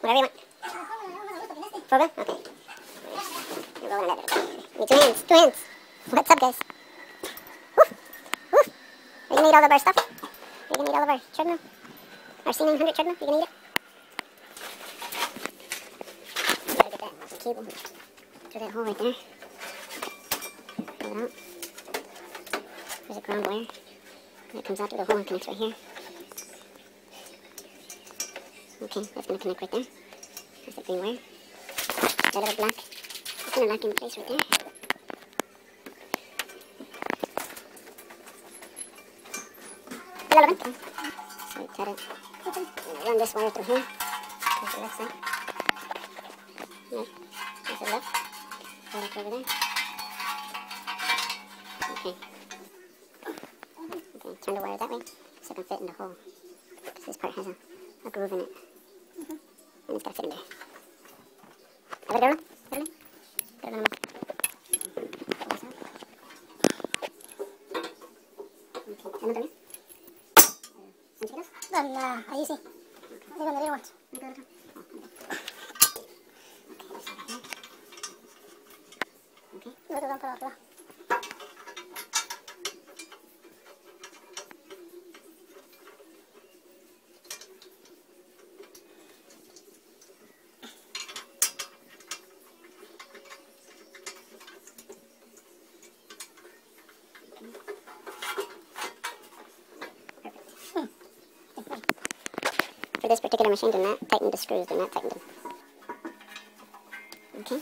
Whatever you want. Forward? Okay. You're rolling that. Need two hands. Two hands. What's up, guys? Woo! Woo! Are you gonna eat all of our stuff? Are you gonna eat all of our treadmill? Our c900 treadmill? You gonna eat it? You gotta get that cable through that hole right there. Pull it out. There's a ground wire. And it comes out through the hole and connects right here. Okay, that's gonna connect right there. That's the green wire. That little black. It's gonna lock in place right there. So we try to run this wire through here. There's the left side. No, there's the left. Right over there. Okay. Okay, turn the wire that way so it can fit in the hole. Because this part has a groove in it. And it's got to fit in there. A ver, Lola. Espérame. Espérame nomás. Okay, ¿no también? Ahí sí. Ahí donde viene mucho. Okay. No te dan para atrás. For this particular machine, do not tighten the screws, do not tighten them. Okay.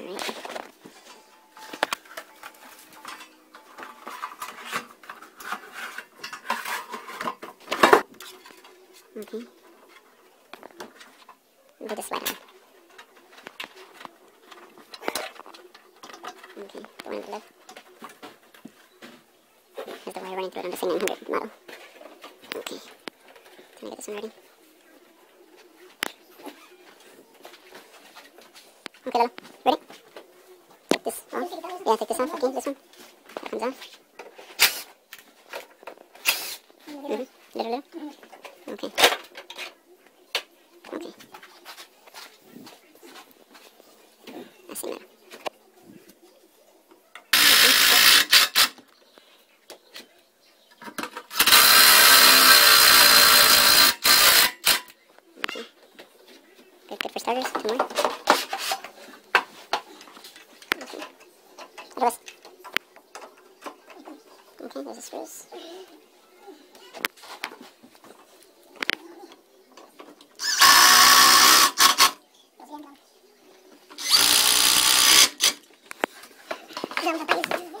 Alright. Okay. Do the slide on. Okay, the one on the left. There's the wire running through it on the c900 model. Okay. Trying to get this one ready. Okay, Lola. Ready? Take this off. Yeah, take this off. Okay, this one. That comes off. Little. Okay. Okay. Así mero. Good for starters. Two more. Okay. Look at this. Okay, there's the screws.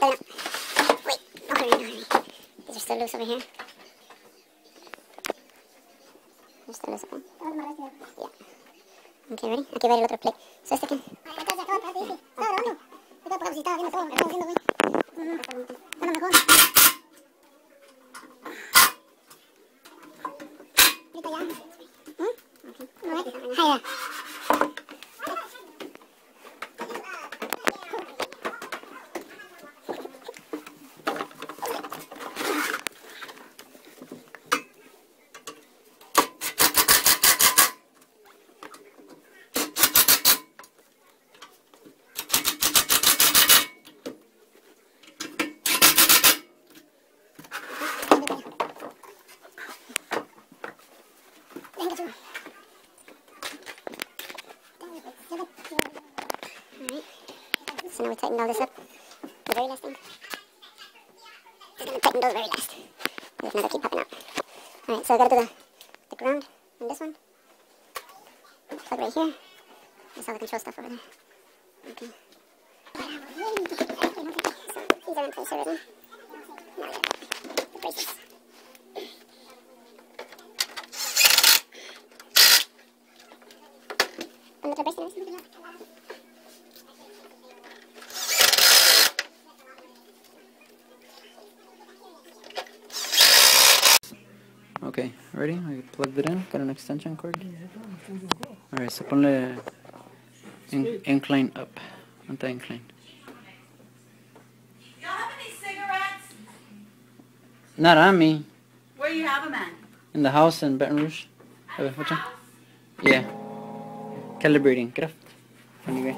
Wait. Oh, hurry. These are still loose over here. They're still loose, okay? Yeah. Ok, ready? Aquí va el otro play. So este aquí. So now we tightened all this up. The very last thing. We're going to tighten those very last. If not, they'll keep popping out. Alright, so I got to do the ground on this one. Plug right here. That's all the control stuff over there. Okay. So these are in place already. Now we got the braces. Another brace. Okay, ready? I plugged it in. Got an extension cord. Alright, so ponle incline up. Anti-incline. Y'all have any cigarettes? Not on me. Where you have them at? In the house in Baton Rouge. A ver, which one? Yeah. Calibrating. Get off. Funny guy.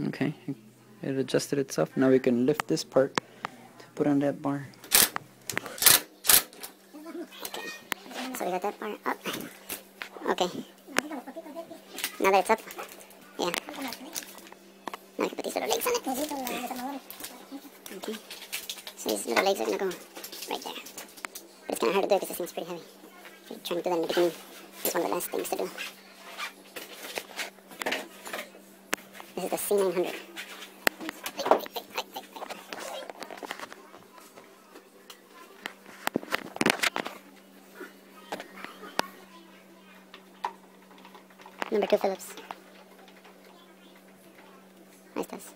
Okay, it adjusted itself. Now we can lift this part to put on that bar. So we got that bar up. Okay. Now that it's up, yeah. Now I can put these little legs on it. Okay. So these little legs are gonna go right there. But it's kind of hard to do because this thing's pretty heavy. If you're trying to do that in the beginning, it's one of the last things to do. This is the C900. Number 2 Phillips. Ahí estás.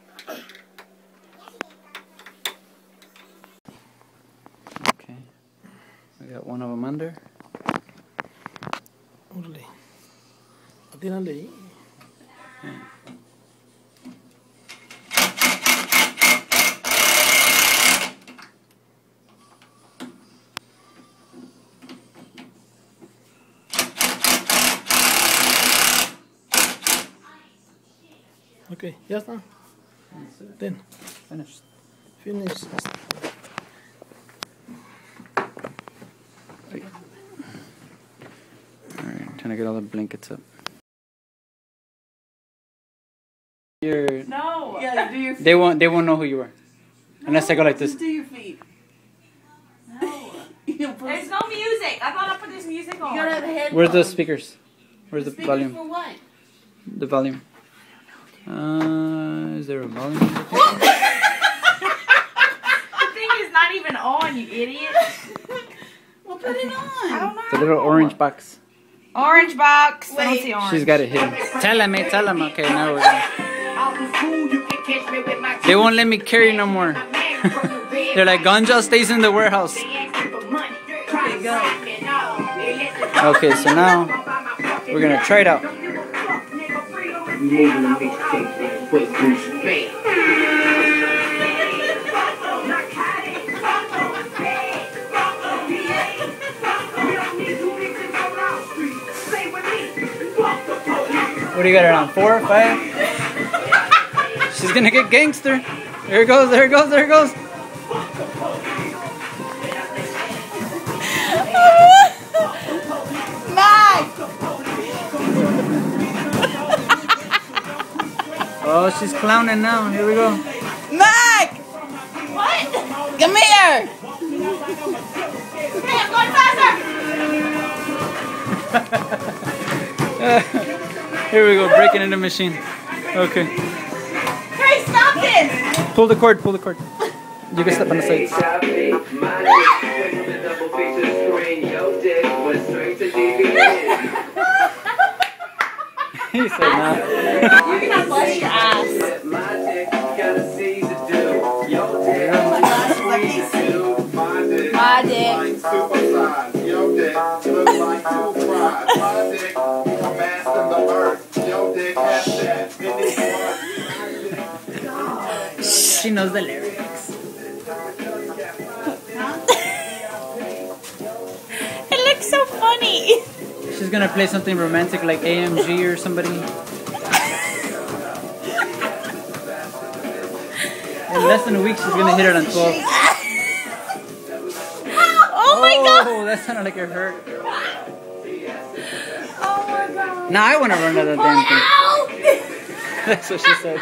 Okay. We got one of them under. Órale. Atínale ahí. Ok, ya está. Ten. Finished. Finish. Alright, trying to get all the blankets up. You're, No. Yeah, do your feet. they won't know who you are. Unless I go like this. Just do your feet. No. There's no music. I thought I put this music on. You gotta have a headphone. Where's the speakers? Where's the Speakers volume? for what? The volume. Is there a volume? The thing is not even on, you idiot. Well, put it on. I don't know. The little orange box. Orange box. I don't Wait. see orange. She's got it hidden. Tell him, mate. Tell him. Okay, now we're gonna. They won't let me carry no more. They're like, ganja stays in the warehouse. Okay, so now we're gonna try it out. What do you got it on? 4, 5? She's gonna get gangster. There it goes, there it goes, there it goes. Oh, she's clowning now. Here we go. Mike! What? Come here! Hey, I'm going faster. Here we go, breaking in the machine. Okay. Hey, stop this! Pull the cord, pull the cord. You can step on the sides. He said no. You're gonna bust your ass. My dick. She knows the lyrics. It looks so funny. She's gonna play something romantic like AMG or somebody. In less than a week, she's gonna hit it on 12. Oh my god. Oh, that sounded like it hurt. Oh my god. Now I wanna run to that damn thing. That's what she said.